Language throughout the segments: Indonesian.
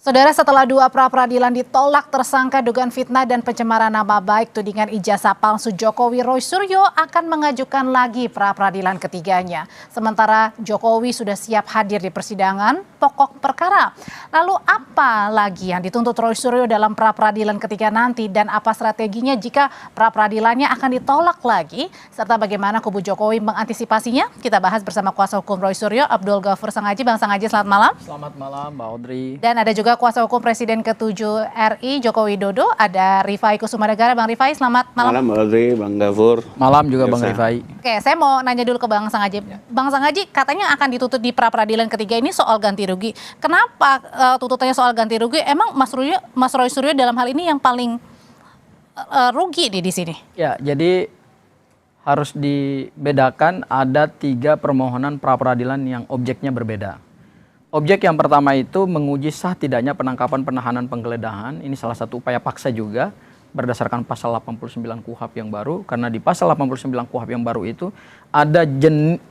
Saudara, setelah dua pra-peradilan ditolak, tersangka dugaan fitnah dan pencemaran nama baik tudingan ijazah palsu Jokowi Roy Suryo akan mengajukan lagi pra-peradilan ketiganya. Sementara Jokowi sudah siap hadir di persidangan pokok perkara. Lalu apa lagi yang dituntut Roy Suryo dalam pra-peradilan ketiga nanti dan apa strateginya jika pra-peradilannya akan ditolak lagi? Serta bagaimana kubu Jokowi mengantisipasinya? Kita bahas bersama kuasa hukum Roy Suryo, Abdul Ghafur Sangaji. Bang Sangaji, selamat malam. Selamat malam, Mbak Audrey. Dan ada juga kuasa hukum Presiden ke-7 RI Joko Widodo, ada Rifai Kusumadegara. Bang Rifai, selamat malam. Malam Mbak Audrey, Bang Ghafur. Malam juga Bang Rifai. Oke, saya mau nanya dulu ke Bang Sangaji. Bang Sangaji, katanya akan dituntut di pra-peradilan ketiga ini soal ganti rugi. Kenapa tuntutannya soal ganti rugi? Emang Mas Roy Suryo dalam hal ini yang paling rugi nih di sini? Ya, jadi harus dibedakan ada 3 permohonan pra-peradilan yang objeknya berbeda. Objek yang pertama itu menguji sah tidaknya penangkapan, penahanan, penggeledahan. Ini salah satu upaya paksa juga berdasarkan pasal 89 KUHP yang baru. Karena di pasal 89 KUHP yang baru itu ada 9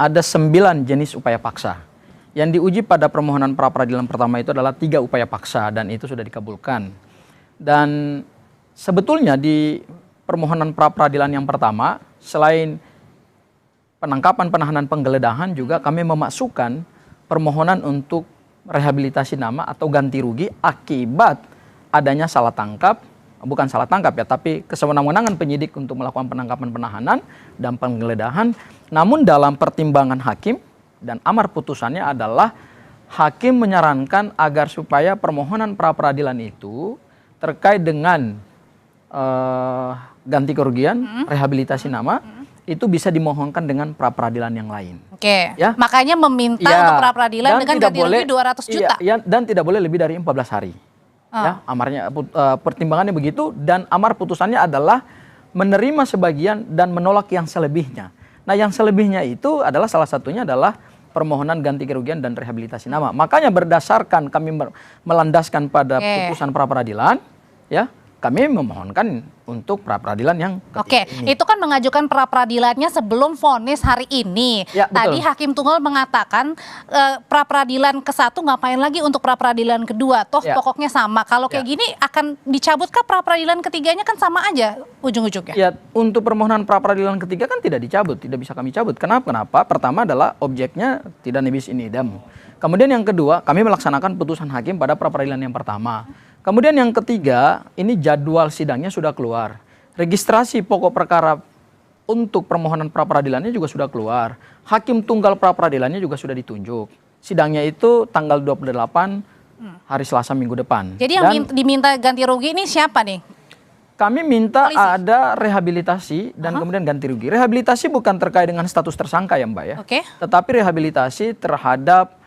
jenis upaya paksa. Yang diuji pada permohonan pra-peradilan pertama itu adalah 3 upaya paksa dan itu sudah dikabulkan. Dan sebetulnya di permohonan pra-peradilan yang pertama, selain penangkapan, penahanan, penggeledahan juga kami memasukkan permohonan untuk rehabilitasi nama atau ganti rugi akibat adanya salah tangkap, bukan salah tangkap ya, tapi kesewenang-wenangan penyidik untuk melakukan penangkapan, penahanan, dan penggeledahan. Namun dalam pertimbangan hakim dan amar putusannya adalah hakim menyarankan agar supaya permohonan pra-peradilan itu terkait dengan ganti kerugian, rehabilitasi nama, itu bisa dimohonkan dengan pra-peradilan yang lain. Oke, ya? Makanya meminta untuk pra-peradilan dengan ganti rugi 200 juta. Iya, dan tidak boleh lebih dari 14 hari. Ya, amarnya, pertimbangannya begitu dan amar putusannya adalah menerima sebagian dan menolak yang selebihnya. Nah, yang selebihnya itu adalah salah satunya adalah permohonan ganti kerugian dan rehabilitasi nama. Makanya berdasarkan kami melandaskan pada putusan pra-peradilan, ya, kami memohonkan untuk pra-peradilan yang ketiga ini. Itu kan mengajukan pra-peradilannya sebelum vonis hari ini. Ya, tadi Hakim Tunggal mengatakan pra-peradilan ke-1 ngapain lagi untuk pra-peradilan kedua, toh pokoknya sama. Kalau kayak gini akan dicabutkah pra-peradilan ketiganya, kan sama aja ujung-ujungnya? Ya, untuk permohonan pra-peradilan ketiga kan tidak dicabut, tidak bisa kami cabut. Kenapa? Pertama adalah objeknya tidak nebis in idem. Kemudian yang kedua, kami melaksanakan putusan hakim pada pra-peradilan yang pertama. Kemudian yang ketiga, ini jadwal sidangnya sudah keluar. Registrasi pokok perkara untuk permohonan pra-peradilannya juga sudah keluar. Hakim tunggal pra-peradilannya juga sudah ditunjuk. Sidangnya itu tanggal 28 hari Selasa minggu depan. Jadi yang diminta ganti rugi ini siapa nih? Kami minta Polisi? ada rehabilitasi dan kemudian ganti rugi. Rehabilitasi bukan terkait dengan status tersangka ya Mbak ya. Tetapi rehabilitasi terhadap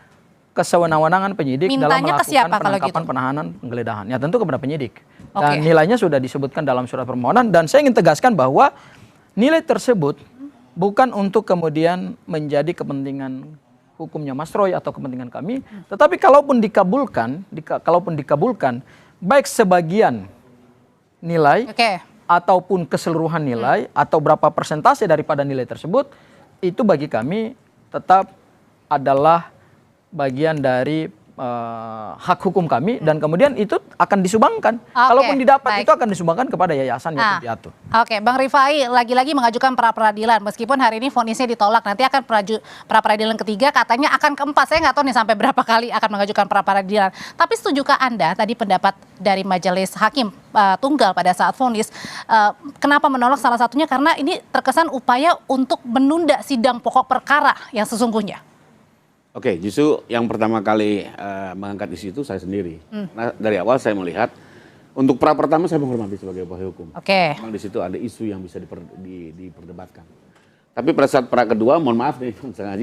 kesewenang-wenangan penyidik dalam melakukan penangkapan, penahanan, penggeledahan. Ya tentu kepada penyidik. Dan nilainya sudah disebutkan dalam surat permohonan. Dan saya ingin tegaskan bahwa nilai tersebut bukan untuk kemudian menjadi kepentingan hukumnya Mas Roy atau kepentingan kami. Tetapi kalaupun dikabulkan, baik sebagian nilai ataupun keseluruhan nilai atau berapa persentase daripada nilai tersebut, itu bagi kami tetap adalah bagian dari hak hukum kami dan kemudian itu akan disumbangkan. Kalaupun didapat itu akan disumbangkan kepada yayasan yang diatur. Bang Rifai lagi-lagi mengajukan pra-peradilan meskipun hari ini vonisnya ditolak, nanti akan pra-peradilan ketiga, katanya akan keempat. Saya nggak tahu nih sampai berapa kali akan mengajukan pra-peradilan. Tapi setujukah Anda tadi pendapat dari majelis hakim tunggal pada saat vonis, kenapa menolak? Salah satunya karena ini terkesan upaya untuk menunda sidang pokok perkara yang sesungguhnya. Oke, justru yang pertama kali mengangkat isu itu saya sendiri. Nah, dari awal saya melihat untuk pra pertama saya menghormati sebagai upaya hukum. Memang di situ ada isu yang bisa diperdebatkan. Tapi pada saat pra kedua, mohon maaf nih,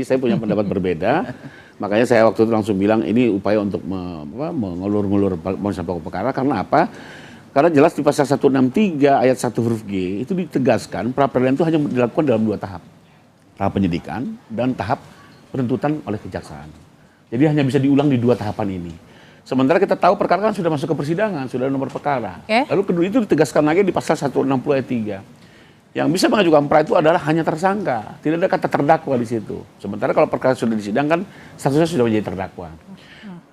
saya punya pendapat berbeda. Makanya saya waktu itu langsung bilang ini upaya untuk mengulur-ngulur vonis pokok perkara. Karena apa? Karena jelas di pasal 163 ayat 1 huruf G itu ditegaskan pra peradilan itu hanya dilakukan dalam 2 tahap. Tahap penyidikan dan tahap penuntutan oleh kejaksaan. Jadi hanya bisa diulang di 2 tahapan ini. Sementara kita tahu perkara kan sudah masuk ke persidangan, sudah nomor perkara. Lalu kedua itu ditegaskan lagi di pasal 160 ayat 3. Yang bisa mengajukan pra itu adalah hanya tersangka, tidak ada kata terdakwa di situ. Sementara kalau perkara sudah disidangkan, statusnya sudah menjadi terdakwa.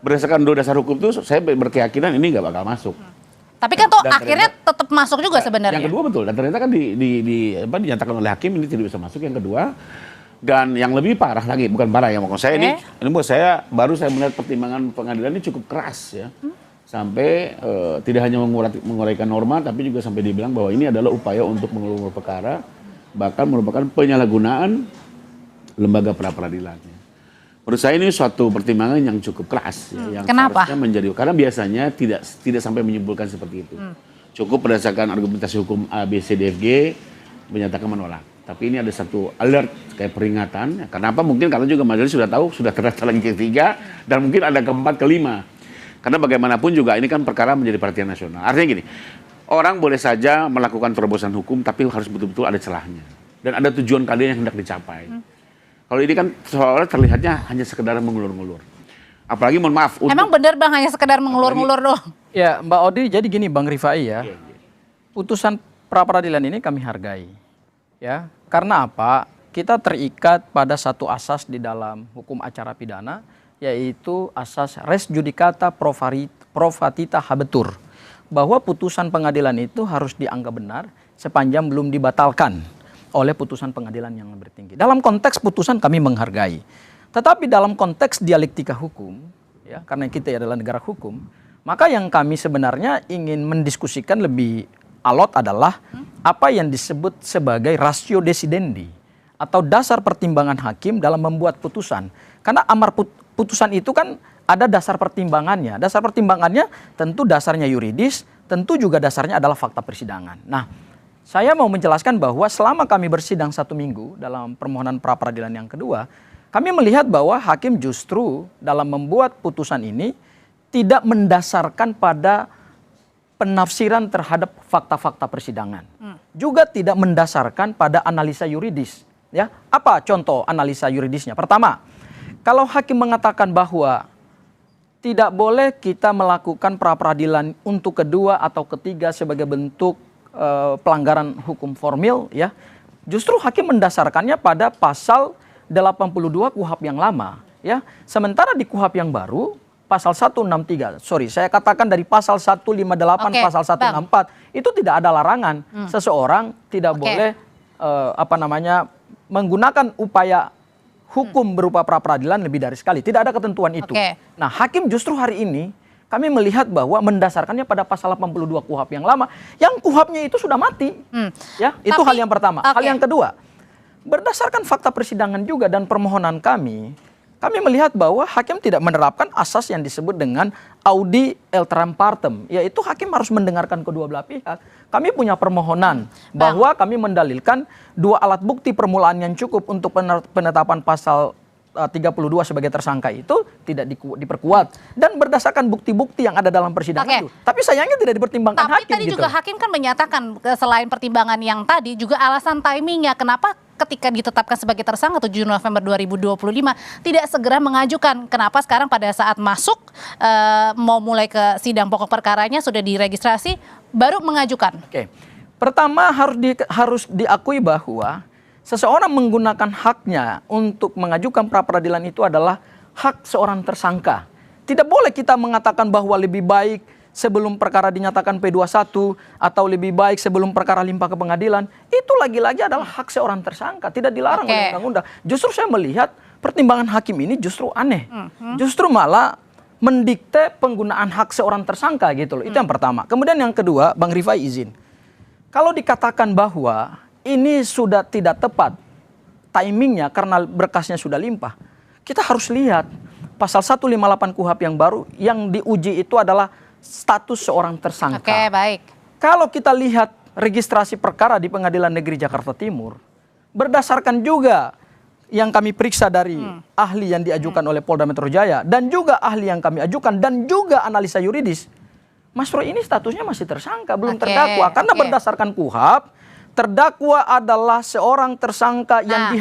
berdasarkan 2 dasar hukum itu saya berkeyakinan ini nggak bakal masuk. Tapi kan toh Dan akhirnya tetap masuk juga sebenarnya. Yang kedua betul, dan ternyata kan dinyatakan oleh hakim ini tidak bisa masuk. Yang kedua, dan yang lebih parah lagi, bukan parah ya, maksud saya ini buat saya baru saya melihat pertimbangan pengadilan ini cukup keras ya. Sampai tidak hanya menguraikan norma, tapi juga sampai dibilang bahwa ini adalah upaya untuk mengulur perkara, bahkan merupakan penyalahgunaan lembaga pra-peradilan. Menurut saya ini suatu pertimbangan yang cukup keras ya, yang Kenapa? seharusnya menjadi, karena biasanya tidak sampai menyimpulkan seperti itu. Cukup berdasarkan argumentasi hukum A, B, C, D, F, G menyatakan menolak. Tapi ini ada satu alert kayak peringatan. Kenapa? Mungkin karena juga majelis sudah tahu, sudah terdaftar lagi ketiga dan mungkin ada keempat, kelima. Karena bagaimanapun juga ini kan perkara menjadi perhatian nasional. Artinya gini, orang boleh saja melakukan terobosan hukum tapi harus betul-betul ada celahnya dan ada tujuan keadilan yang hendak dicapai. Kalau ini kan seolah-olah terlihatnya hanya sekedar mengulur-ngulur. Apalagi mohon maaf. Emang benar Bang hanya sekedar mengulur-ngulur doang? Ya Mbak Odi, jadi gini Bang Rifai ya, putusan pra-peradilan ini kami hargai. Ya, karena apa? Kita terikat pada satu asas di dalam hukum acara pidana, yaitu asas res judicata pro fatita habetur. Bahwa putusan pengadilan itu harus dianggap benar sepanjang belum dibatalkan oleh putusan pengadilan yang lebih tinggi. Dalam konteks putusan kami menghargai. Tetapi dalam konteks dialektika hukum, ya, karena kita adalah negara hukum, maka yang kami sebenarnya ingin mendiskusikan lebih alot adalah apa yang disebut sebagai ratio decidendi atau dasar pertimbangan hakim dalam membuat putusan. Karena amar putusan itu kan ada dasar pertimbangannya. Dasar pertimbangannya tentu dasarnya yuridis, tentu juga dasarnya adalah fakta persidangan. Nah, saya mau menjelaskan bahwa selama kami bersidang 1 minggu dalam permohonan pra-peradilan yang kedua, kami melihat bahwa hakim justru dalam membuat putusan ini tidak mendasarkan pada penafsiran terhadap fakta-fakta persidangan. Juga tidak mendasarkan pada analisa yuridis. Ya, apa contoh analisa yuridisnya? Pertama, kalau hakim mengatakan bahwa tidak boleh kita melakukan pra-peradilan untuk kedua atau ketiga sebagai bentuk pelanggaran hukum formil, ya, justru hakim mendasarkannya pada pasal 82 KUHP yang lama, ya. Sementara di KUHP yang baru pasal 163, saya katakan dari pasal 158, pasal 164 itu tidak ada larangan seseorang tidak boleh menggunakan upaya hukum berupa pra-peradilan lebih dari sekali. Tidak ada ketentuan itu. Nah, hakim justru hari ini kami melihat bahwa mendasarkannya pada pasal 82 KUHP yang lama, yang KUHP-nya itu sudah mati. Ya, itu hal yang pertama. Hal yang kedua, berdasarkan fakta persidangan juga dan permohonan kami melihat bahwa hakim tidak menerapkan asas yang disebut dengan audi alteram partem, yaitu hakim harus mendengarkan kedua belah pihak. Kami punya permohonan bahwa kami mendalilkan 2 alat bukti permulaan yang cukup untuk penetapan pasal 32 sebagai tersangka itu tidak diperkuat dan berdasarkan bukti-bukti yang ada dalam persidangan itu. Tapi sayangnya tidak dipertimbangkan hakim. Tapi tadi juga hakim kan menyatakan selain pertimbangan yang tadi juga alasan timingnya. Kenapa ketika ditetapkan sebagai tersangka 7 November 2025 tidak segera mengajukan? Kenapa sekarang pada saat masuk mau mulai ke sidang pokok perkaranya sudah diregistrasi baru mengajukan? Pertama harus diakui bahwa seseorang menggunakan haknya untuk mengajukan pra-peradilan itu adalah hak seorang tersangka. Tidak boleh kita mengatakan bahwa lebih baik sebelum perkara dinyatakan P21 atau lebih baik sebelum perkara limpah ke pengadilan. Itu lagi-lagi adalah hak seorang tersangka, tidak dilarang oleh undang-undang. Justru saya melihat pertimbangan hakim ini justru aneh. Justru malah mendikte penggunaan hak seorang tersangka gitu loh. Itu yang pertama. Kemudian yang kedua, Bang Rifai izin. Kalau dikatakan bahwa ini sudah tidak tepat timingnya karena berkasnya sudah limpah, kita harus lihat pasal 158 KUHP yang baru yang diuji itu adalah status seorang tersangka. Baik. Kalau kita lihat registrasi perkara di Pengadilan Negeri Jakarta Timur, berdasarkan juga yang kami periksa dari ahli yang diajukan oleh Polda Metro Jaya dan juga ahli yang kami ajukan dan juga analisa yuridis, Mas Roy ini statusnya masih tersangka, belum terdakwa karena berdasarkan KUHP Terdakwa adalah seorang tersangka yang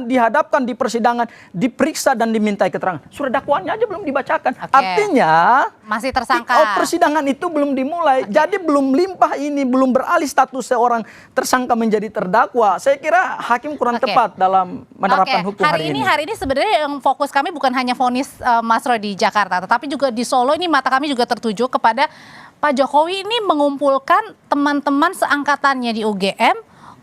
dihadapkan di persidangan, diperiksa dan dimintai keterangan. Surat dakwaannya aja belum dibacakan. Artinya masih tersangka. Persidangan itu belum dimulai. Jadi belum limpah ini, belum beralih status seorang tersangka menjadi terdakwa. Saya kira hakim kurang tepat dalam menerapkan hukum hari ini. Hari ini sebenarnya yang fokus kami bukan hanya vonis Mas Roy di Jakarta, tetapi juga di Solo ini mata kami juga tertuju kepada Pak Jokowi ini mengumpulkan teman-teman seangkatannya di UGM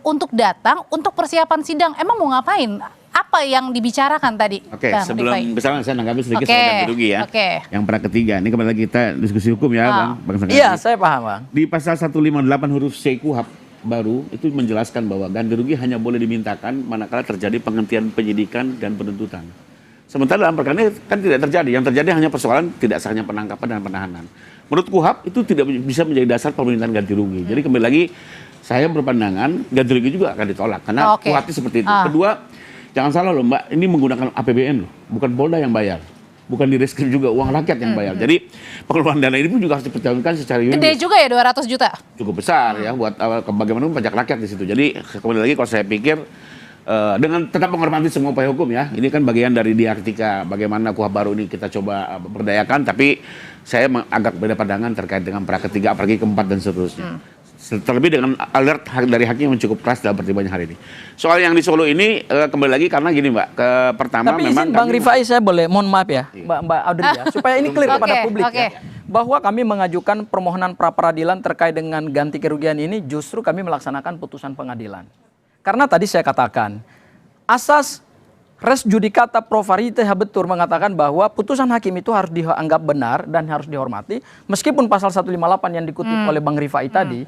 untuk datang untuk persiapan sidang. Emang mau ngapain? Apa yang dibicarakan tadi? Oke, sebelum misalnya saya nanggapi sedikit soal ganti rugi ya. Yang pra ketiga, ini kembali lagi kita diskusi hukum ya Bang Sanggani. Iya, saya paham Bang. Di pasal 158 huruf C KUHP baru itu menjelaskan bahwa ganti rugi hanya boleh dimintakan manakala terjadi penghentian penyidikan dan penuntutan. Sementara dalam perkara ini kan tidak terjadi. Yang terjadi hanya persoalan tidak sahnya penangkapan dan penahanan. Menurut KUHP itu tidak bisa menjadi dasar permintaan ganti rugi. Jadi kembali lagi saya berpandangan ganti rugi juga akan ditolak karena KUHP seperti itu. Kedua, jangan salah loh Mbak, ini menggunakan APBN loh, bukan Polda yang bayar. Bukan di reskrim juga, uang rakyat yang bayar. Jadi pengeluaran dana ini pun juga harus dipertimbangkan secara yuridis. Gede juga ya 200 juta? Cukup besar ya buat bagaimanapun pajak rakyat di situ. Jadi kembali lagi kalau saya pikir dengan tetap menghormati semua upaya hukum ya. Ini kan bagian dari dialektika bagaimana KUHP baru ini kita coba berdayakan, tapi saya agak beda pandangan terkait dengan pra ketiga, apalagi keempat dan seterusnya. Terlebih dengan alert dari hakim yang cukup keras dalam pertimbangan hari ini. Soal yang di Solo ini kembali lagi karena gini Mbak, pertama tapi memang Bang Rifai saya boleh mohon maaf ya Mbak Audrey ya, supaya ini clear kepada publik ya, bahwa kami mengajukan permohonan pra peradilan terkait dengan ganti kerugian ini justru kami melaksanakan putusan pengadilan. Karena tadi saya katakan asas res judicata pro varietas habetur mengatakan bahwa putusan hakim itu harus dianggap benar dan harus dihormati meskipun pasal 158 yang dikutip oleh Bang Rifai tadi.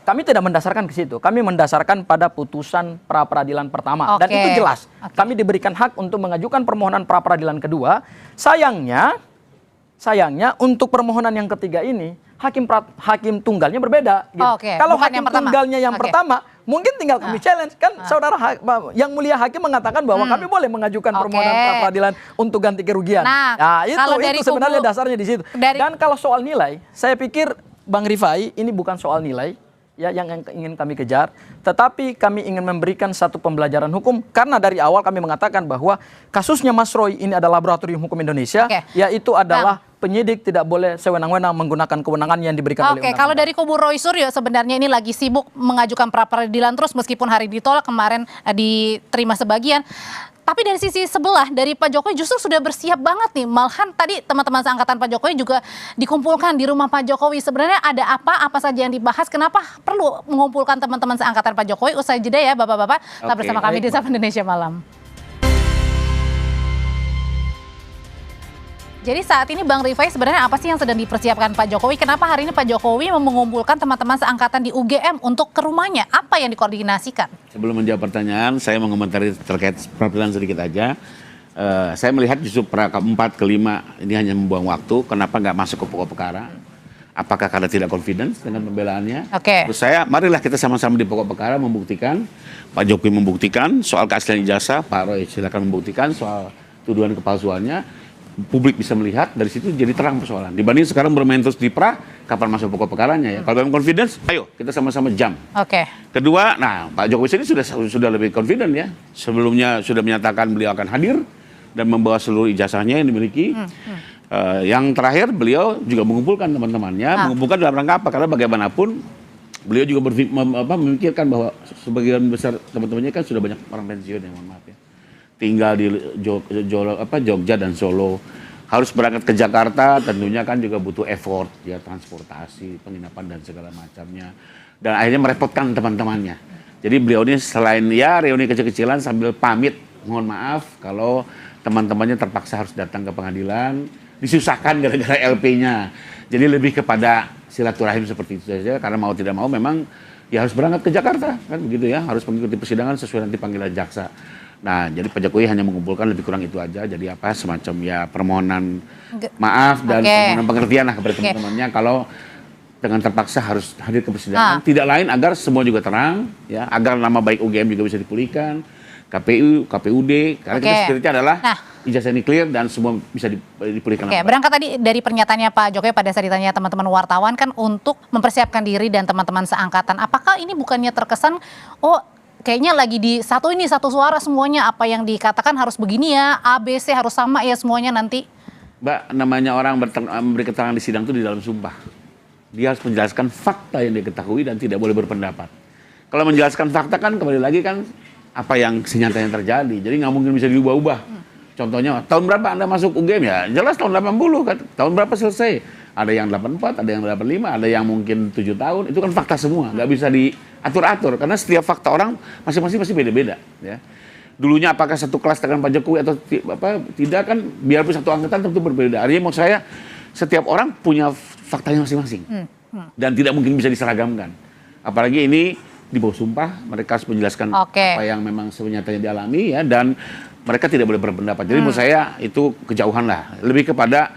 Kami tidak mendasarkan ke situ. Kami mendasarkan pada putusan pra peradilan pertama dan itu jelas. Kami diberikan hak untuk mengajukan permohonan pra peradilan kedua. Sayangnya untuk permohonan yang ketiga ini hakim tunggalnya berbeda gitu. Kalau hakim tunggalnya yang pertama mungkin tinggal kami challenge kan saudara yang mulia hakim mengatakan bahwa kami boleh mengajukan permohonan pra peradilan untuk ganti kerugian. Nah, itu sebenarnya dasarnya di situ. Dan kalau soal nilai, saya pikir Bang Rifai ini bukan soal nilai ya yang ingin kami kejar, tetapi kami ingin memberikan satu pembelajaran hukum karena dari awal kami mengatakan bahwa kasusnya Mas Roy ini adalah laboratorium hukum Indonesia, yaitu adalah penyidik tidak boleh sewenang-wenang menggunakan kewenangan yang diberikan oleh undang-undang. Kalau dari kubu Roy Suryo sebenarnya ini lagi sibuk mengajukan pra peradilan terus meskipun hari ditolak, kemarin diterima sebagian. Tapi dari sisi sebelah, dari Pak Jokowi justru sudah bersiap banget nih. Malahan tadi teman-teman seangkatan Pak Jokowi juga dikumpulkan di rumah Pak Jokowi. Sebenarnya ada apa saja yang dibahas, kenapa perlu mengumpulkan teman-teman seangkatan Pak Jokowi? Usai jeda ya Bapak-Bapak, tetap bersama kami di Sapa Indonesia Malam. Jadi saat ini Bang Rifai sebenarnya apa sih yang sedang dipersiapkan Pak Jokowi? Kenapa hari ini Pak Jokowi mengumpulkan teman-teman seangkatan di UGM untuk ke rumahnya? Apa yang dikoordinasikan? Sebelum menjawab pertanyaan, saya mengomentari terkait peradilan sedikit aja. Saya melihat justru pra keempat, kelima ini hanya membuang waktu. Kenapa nggak masuk ke pokok perkara? Apakah karena tidak confidence dengan pembelaannya? Terus marilah kita sama-sama di pokok perkara membuktikan. Pak Jokowi membuktikan soal keaslian ijazah, Pak Roy silakan membuktikan soal tuduhan kepalsuannya. Publik bisa melihat dari situ jadi terang persoalan. Dibanding sekarang bermain terus di pra, kapan masuk pokok perkaranya ya. Kalau dalam confidence, ayo kita sama-sama jam. Kedua, Pak Jokowi sendiri sudah lebih confident ya. Sebelumnya sudah menyatakan beliau akan hadir dan membawa seluruh ijazahnya yang dimiliki. Yang terakhir beliau juga mengumpulkan teman-temannya, mengumpulkan dalam rangka apa? Karena bagaimanapun beliau juga memikirkan bahwa sebagian besar teman-temannya kan sudah banyak orang pensiun ya, mohon maaf ya. Tinggal di Jogja dan Solo, harus berangkat ke Jakarta tentunya kan juga butuh effort ya, transportasi, penginapan dan segala macamnya, dan akhirnya merepotkan teman-temannya. Jadi beliau ini selain ya reuni kecil-kecilan sambil pamit mohon maaf kalau teman-temannya terpaksa harus datang ke pengadilan, disusahkan gara-gara LP-nya. Jadi lebih kepada silaturahim seperti itu saja, karena mau tidak mau memang ya harus berangkat ke Jakarta kan begitu ya, harus mengikuti persidangan sesuai nanti panggilan jaksa. Nah, jadi Pak Jokowi hanya mengumpulkan lebih kurang itu aja. Jadi semacam ya permohonan maaf dan permohonan pengertian lah kepada teman-temannya kalau dengan terpaksa harus hadir ke persidangan. Tidak lain agar semua juga terang, ya, agar nama baik UGM juga bisa dipulihkan, KPU, KPUD, karena kita spiritnya adalah ijazah ini clear dan semua bisa dipulihkan. Oke, berangkat tadi dari pernyataannya Pak Jokowi pada saat ditanya teman-teman wartawan kan untuk mempersiapkan diri dan teman-teman seangkatan. Apakah ini bukannya terkesan, oh kayaknya lagi di satu suara semuanya, apa yang dikatakan harus begini ya, A, B, C harus sama ya semuanya nanti? Mbak, namanya orang memberi keterangan di sidang itu di dalam sumpah. Dia harus menjelaskan fakta yang dia ketahui dan tidak boleh berpendapat. Kalau menjelaskan fakta kan kembali lagi kan apa yang senyatanya terjadi. Jadi nggak mungkin bisa diubah-ubah. Contohnya, tahun berapa Anda masuk UGM ya? Jelas tahun 80 kan. Tahun berapa selesai? Ada yang 84, ada yang 85, ada yang mungkin 7 tahun. Itu kan fakta semua, nggak bisa diatur-atur. Karena setiap fakta orang masing-masing pasti beda-beda. Ya. Dulunya apakah satu kelas dengan Pak Jokowi atau tidak kan, biarpun satu angkatan tentu berbeda. Artinya maksud saya, setiap orang punya faktanya masing-masing. Dan tidak mungkin bisa diseragamkan. Apalagi ini di bawah sumpah, mereka harus menjelaskan apa yang memang sebenarnya dialami ya, dan mereka tidak boleh berpendapat. Jadi menurut saya itu kejauhan lah. Lebih kepada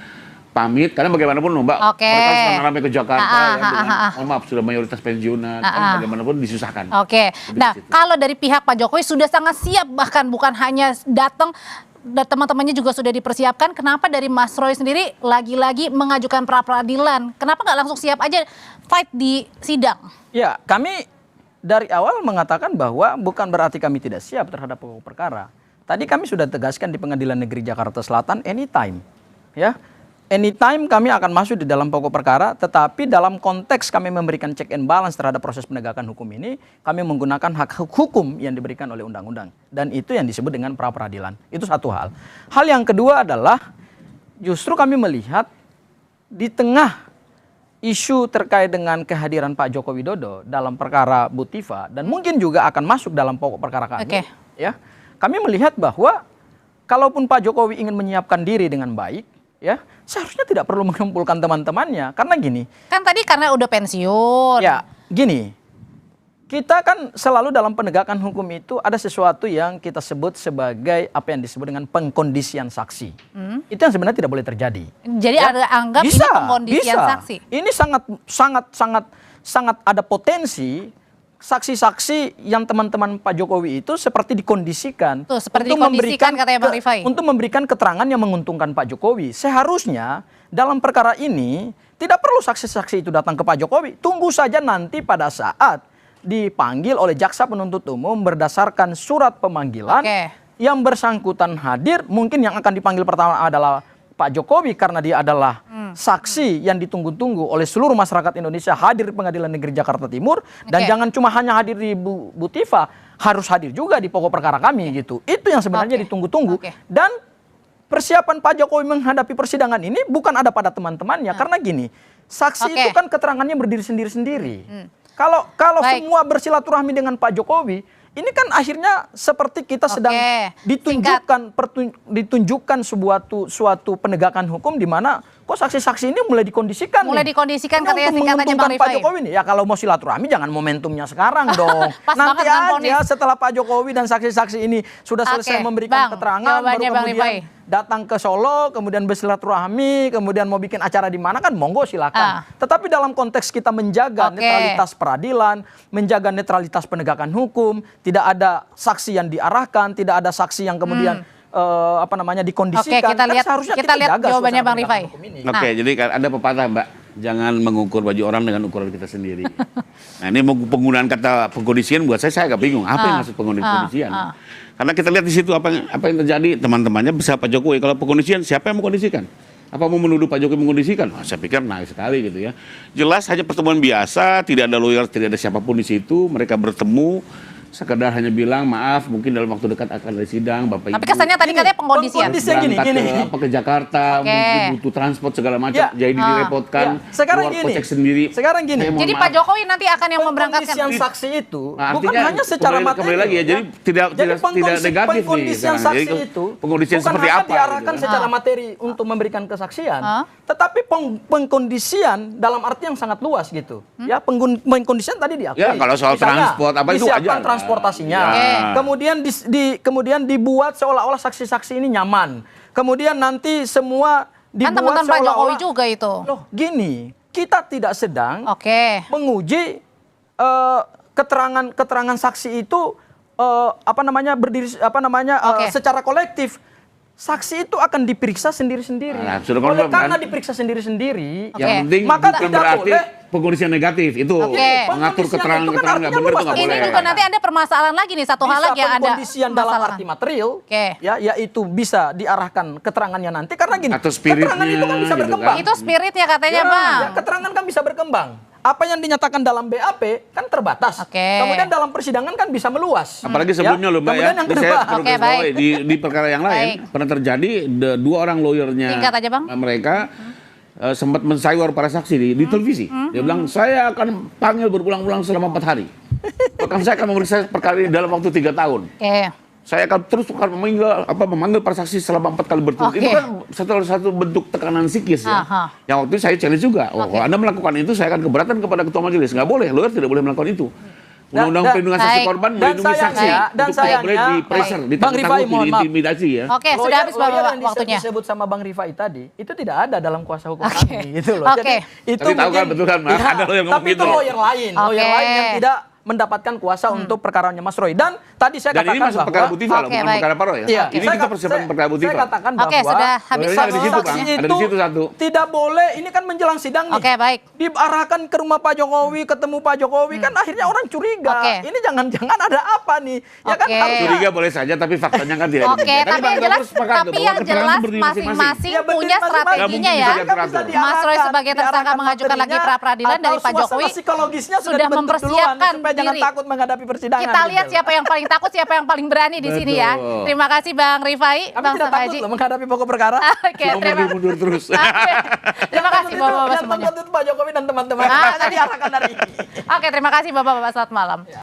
pamit, karena bagaimanapun Mbak, mereka harus ramai ke Jakarta ya, dengan, mohon maaf, sudah mayoritas pensiunan, kan bagaimanapun disusahkan. Nah, kalau dari pihak Pak Jokowi sudah sangat siap, bahkan bukan hanya datang, teman-temannya juga sudah dipersiapkan. Kenapa dari Mas Roy sendiri lagi-lagi mengajukan pra-peradilan? Kenapa nggak langsung siap aja fight di sidang? Ya, kami dari awal mengatakan bahwa bukan berarti kami tidak siap terhadap pokok perkara. Tadi kami sudah tegaskan di Pengadilan Negeri Jakarta Selatan, anytime. Ya, anytime kami akan masuk di dalam pokok perkara, tetapi dalam konteks kami memberikan check and balance terhadap proses penegakan hukum ini, kami menggunakan hak hukum yang diberikan oleh undang-undang. Dan itu yang disebut dengan pra-peradilan. Itu satu hal. Hal yang kedua adalah, justru kami melihat di tengah isu terkait dengan kehadiran Pak Joko Widodo dalam perkara Bu Tifa, dan mungkin juga akan masuk dalam pokok perkara kami, ya, kami melihat bahwa kalaupun Pak Jokowi ingin menyiapkan diri dengan baik, ya, seharusnya tidak perlu mengumpulkan teman-temannya. Karena gini. Kan tadi karena udah pensiun. Ya, gini. Kita kan selalu dalam penegakan hukum itu ada sesuatu yang kita sebut sebagai apa yang disebut dengan pengkondisian saksi. Itu yang sebenarnya tidak boleh terjadi. Jadi ya? ada anggap ini pengkondisian saksi. Ini sangat ada potensi saksi-saksi yang teman-teman Pak Jokowi itu seperti dikondisikan. Seperti dikondisikan katanya Bang Rifai. Untuk memberikan keterangan yang menguntungkan Pak Jokowi. Seharusnya dalam perkara ini tidak perlu saksi-saksi itu datang ke Pak Jokowi. Tunggu saja nanti pada saat dipanggil oleh jaksa penuntut umum berdasarkan surat pemanggilan, yang bersangkutan hadir, mungkin yang akan dipanggil pertama adalah Pak Jokowi karena dia adalah saksi yang ditunggu-tunggu oleh seluruh masyarakat Indonesia, hadir di Pengadilan Negeri Jakarta Timur, dan jangan cuma hanya hadir di Bu Tifa, harus hadir juga di pokok perkara kami gitu. Itu yang sebenarnya ditunggu-tunggu. Dan persiapan Pak Jokowi menghadapi persidangan ini bukan ada pada teman-temannya, karena gini, saksi itu kan keterangannya berdiri sendiri-sendiri. Kalau semua bersilaturahmi dengan Pak Jokowi, ini kan akhirnya seperti kita sedang ditunjukkan suatu penegakan hukum di mana kok saksi-saksi ini mulai dikondisikan. Katanya singkatannya Bang Rifai. Pak Jokowi nih. Ya kalau mau silaturahmi jangan momentumnya sekarang dong. Nanti aja setelah Pak Jokowi dan saksi-saksi ini sudah selesai memberikan keterangan, baru kemudian datang ke Solo, kemudian bersilaturahmi, kemudian mau bikin acara di mana kan monggo silakan. Tetapi dalam konteks kita menjaga netralitas peradilan, menjaga netralitas penegakan hukum, tidak ada saksi yang diarahkan, tidak ada saksi yang kemudian dikondisikan. Kita lihat jawabannya Bang Rifai. Jadi ada pepatah Mbak, jangan mengukur baju orang dengan ukuran kita sendiri. Nah ini penggunaan kata pengkondisian buat saya agak bingung. Apa yang maksud pengkondisian? Karena kita lihat di situ apa yang terjadi, teman-temannya bersama Pak Jokowi. Kalau pengkondisian, siapa yang mengkondisikan? Apa mau menuduh Pak Jokowi mengkondisikan? Saya pikir naif sekali gitu ya. Jelas hanya pertemuan biasa, tidak ada lawyer, tidak ada siapapun di situ. Mereka bertemu, sekedar hanya bilang maaf, mungkin dalam waktu dekat akan ada sidang, Bapak Ibu. Tapi kesannya tadi katanya pengkondisian. Ke Jakarta, mungkin butuh transport segala macam, jadi direpotkan. Sekarang gini. Jadi Pak Jokowi nanti akan yang memberangkatkan. Pengkondisian saksi itu bukan hanya secara materi. Kembali lagi ya, jadi tidak negatif nih. Pengkondisian saksi itu pengkondisian bukan seperti hanya apa? diarahkan secara materi untuk memberikan kesaksian, tetapi pengkondisian dalam arti yang sangat luas gitu. Ya, pengkondisian tadi diakui. Ya, kalau soal transport apa itu aja. Transportasinya, kemudian dibuat seolah-olah saksi-saksi ini nyaman, kemudian nanti semua dibuat seolah-olah Pak Jokowi juga itu. Loh, gini, kita tidak sedang menguji keterangan saksi itu berdiri secara kolektif. saksi itu akan diperiksa sendiri-sendiri. Nah, sudah Oleh confirm, karena kan? diperiksa sendiri-sendiri, Yang penting maka bukan tidak berarti boleh pengkondisian negatif itu mengatur Pengkondisian itu kan keterangan-keterangan nggak artinya benar itu luas. nggak Ini boleh. juga nanti ada permasalahan lagi nih, satu hal bisa lagi yang ada pengkondisian dalam permasalahan. arti material, Oke. ya, yaitu bisa diarahkan keterangannya nanti karena gini, Atau spiritnya, keterangan itu kan bisa gitu berkembang. kan. Itu spiritnya katanya, Ya, Bang. ya, keterangan kan bisa berkembang. Apa yang dinyatakan dalam BAP kan terbatas. Oke. Kemudian dalam persidangan kan bisa meluas. Apalagi sebelumnya loh Mbak ya, Kemudian yang ini saya kedua, perlu Oke, garis bawahi, baik. di perkara yang lain pernah terjadi dua orang lawyernya Singkat aja, Bang. mereka sempat mensayur para saksi di televisi. Dia bilang saya akan panggil berulang-ulang selama 4 hari. Bahkan saya akan memeriksa perkara ini dalam waktu 3 tahun. Oke. Saya akan terus memanggil para saksi selama 4 kali berturut. Oke. Itu kan satu bentuk tekanan psikis ya. Aha. Yang waktu itu saya challenge juga. Oh, kalau Anda melakukan itu, saya akan keberatan kepada ketua majelis. Nggak boleh, lawyer tidak boleh melakukan itu. Undang-undang perlindungan saksi Baik. korban Dan melindungi saksi. sayangnya- dan Itu tidak boleh sayangnya- di pressure, Baik. Bang Rifai, mohon maaf. diintimidasi ya. Oke, sudah habis lawyer Bapak yang waktunya. disebut sama Bang Rifai tadi itu tidak ada dalam kuasa hukum Oke. kami gitu loh. Oke. Jadi itu Tapi tahu kan, betul kan, Mas? Ya, Ada lawyer ngomong tapi gitu itu loh. lawyer lain, Oke. lawyer lain yang tidak mendapatkan kuasa untuk perkaranya Mas Roy. Dan tadi saya Dan katakan ini masuk bahwa perkara Butiva loh, Oke, bukan baik. perkara Paro ya. Iya, Ini kita persiapan perkara Butiva. Saya katakan bahwa Oke, sudah habis Lawyernya ada di situ, saksi Kang. Ada itu di situ satu. tidak boleh, ini kan menjelang sidang nih. Oke, baik. Diarahkan ke rumah Pak Jokowi, ketemu Pak Jokowi, kan akhirnya orang curiga. Oke. Ini jangan-jangan ada apa nih? Ya kan Oke. harusnya. Curiga boleh saja, tapi faktanya kan tidak Oke, demikian. tapi yang Bang jelas, Gafur sepakat tapi bahwa yang keterangan jelas berdiri masing-masing Ya, berdiri punya masing-masing. strateginya Nggak ya. mungkin bisa diatur. Mas Roy sebagai tersangka mengajukan lagi pra peradilan dari Pak Jokowi psikologisnya sudah dibentuk mempersiapkan duluan, supaya jangan diri. takut menghadapi persidangan. Kita gitu lihat loh. siapa yang paling takut, siapa yang paling berani di sini ya. Betul. Terima kasih Bang Rifai, Kami Bang tidak takut Sanghaji. loh menghadapi pokok perkara. Oke, Cuma terima mundur terus. Oke. Terima kasih Bapak-bapak Yang semuanya. mengkutut Pak Jokowi dan teman-teman. Ah. Tadi diarahkan dari ini. Oke, terima kasih Bapak-bapak, selamat malam.